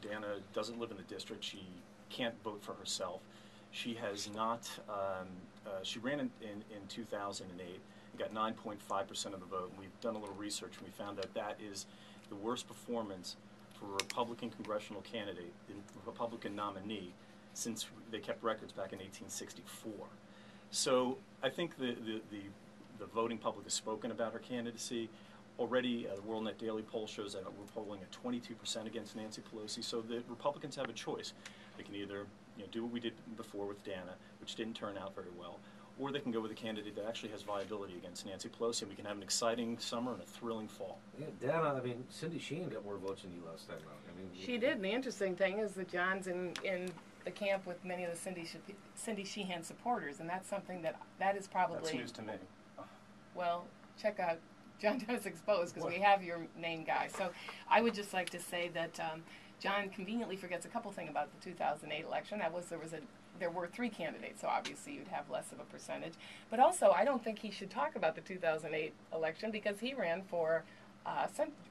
Dana doesn't live in the district. She can't vote for herself. She has not. She ran in 2008 and got 9.5% of the vote. And we've done a little research and we found that that is the worst performance for a Republican congressional candidate, the Republican nominee, since they kept records back in 1864. So I think the voting public has spoken about her candidacy. Already, the WorldNet Daily poll shows that we're polling at 22% against Nancy Pelosi. So the Republicans have a choice. They can either do what we did before with Dana, which didn't turn out very well, or they can go with a candidate that actually has viability against Nancy Pelosi, and we can have an exciting summer and a thrilling fall. Yeah, Dana, I mean, Cindy Sheehan got more votes than you last time out. I mean, she did, and the interesting thing is that John's in the camp with many of the Cindy Sheehan supporters, and that's something that is probably... That's news to me. Well, check out John Dennis Exposed, because we have your name guy. So I would just like to say that John conveniently forgets a couple things about the 2008 election. There were 3 candidates, so obviously you'd have less of a percentage. But also, I don't think he should talk about the 2008 election because he ran for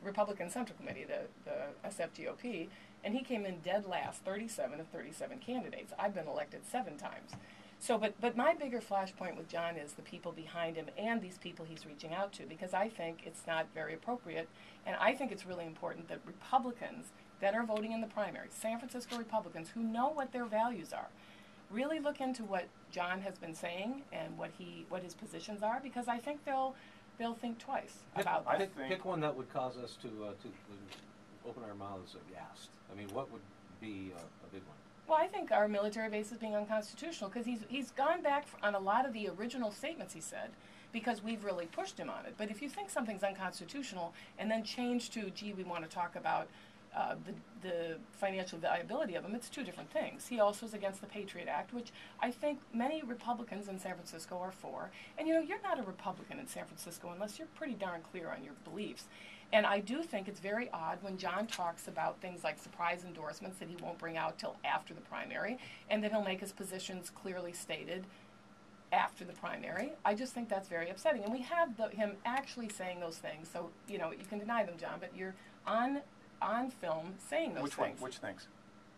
Republican Central Committee, the SFGOP, and he came in dead last, 37 of 37 candidates. I've been elected 7 times. So, but my bigger flashpoint with John is the people behind him and these people he's reaching out to, because I think it's not very appropriate, and I think it's really important that Republicans that are voting in the primary, San Francisco Republicans who know what their values are, really look into what John has been saying and what his positions are, because I think they'll think twice about that. Pick one that would cause us to open our mouths aghast. I mean, what would be a big one? Well, I think our military base is being unconstitutional because he's gone back on a lot of the original statements he said because we've really pushed him on it. But if you think something's unconstitutional and then change to, gee, we want to talk about the financial viability of them, it's 2 different things. He also is against the Patriot Act, which I think many Republicans in San Francisco are for. And you're not a Republican in San Francisco unless you're pretty darn clear on your beliefs. And I do think it's very odd when John talks about things like surprise endorsements that he won't bring out till after the primary, and that he'll make his positions clearly stated after the primary. I just think that's very upsetting. And we have him actually saying those things, so you can deny them, John, but you're on film saying those things. Which things?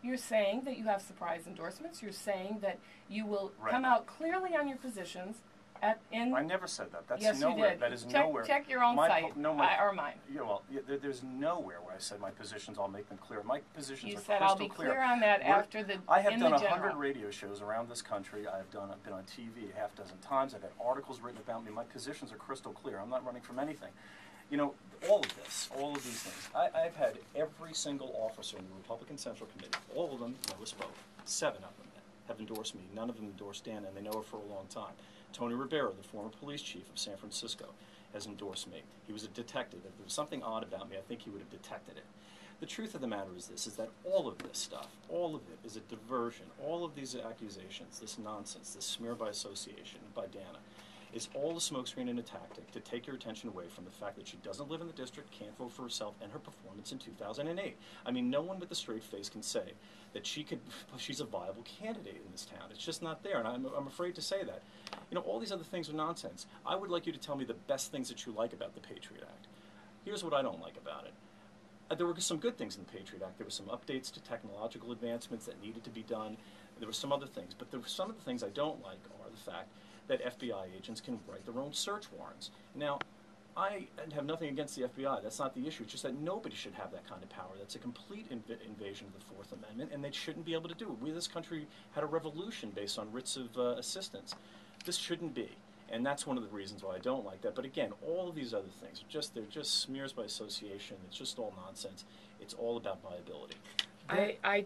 You're saying that you have surprise endorsements. You're saying that you will come out clearly on your positions. I never said that. That's yes, nowhere. You did. That is nowhere. Check your own site or mine. Yeah, well, there's nowhere where I said my positions. I'll make them clear. My positions are crystal clear. You said I'll be clear on that after the. I have done 100 radio shows around this country. I've been on TV a half dozen times. I've had articles written about me. My positions are crystal clear. I'm not running from anything. All of these things. I've had every single officer in the Republican Central Committee, all of them never spoke. 7 of them have endorsed me. None of them endorsed Dana, and they know her for a long time. Tony Ribeiro, the former police chief of San Francisco, has endorsed me. He was a detective. If there was something odd about me, I think he would have detected it. The truth of the matter is this, is that all of this stuff, all of it is a diversion. All of these accusations, this nonsense, this smear by association by Dana, is all a smokescreen and a tactic to take your attention away from the fact that she doesn't live in the district, can't vote for herself, and her performance in 2008. I mean, no one with a straight face can say that she's a viable candidate in this town. It's just not there, and I'm afraid to say that. All these other things are nonsense. I would like you to tell me the best things that you like about the Patriot Act. Here's what I don't like about it. There were some good things in the Patriot Act. There were some updates to technological advancements that needed to be done. There were some other things, but some of the things I don't like are the fact that FBI agents can write their own search warrants. Now, I have nothing against the FBI. That's not the issue. It's just that nobody should have that kind of power. That's a complete invasion of the Fourth Amendment, and they shouldn't be able to do it. We, this country, had a revolution based on writs of assistance. This shouldn't be, and that's one of the reasons why I don't like that. But again, all of these other things, they're just smears by association. It's just all nonsense. It's all about viability. I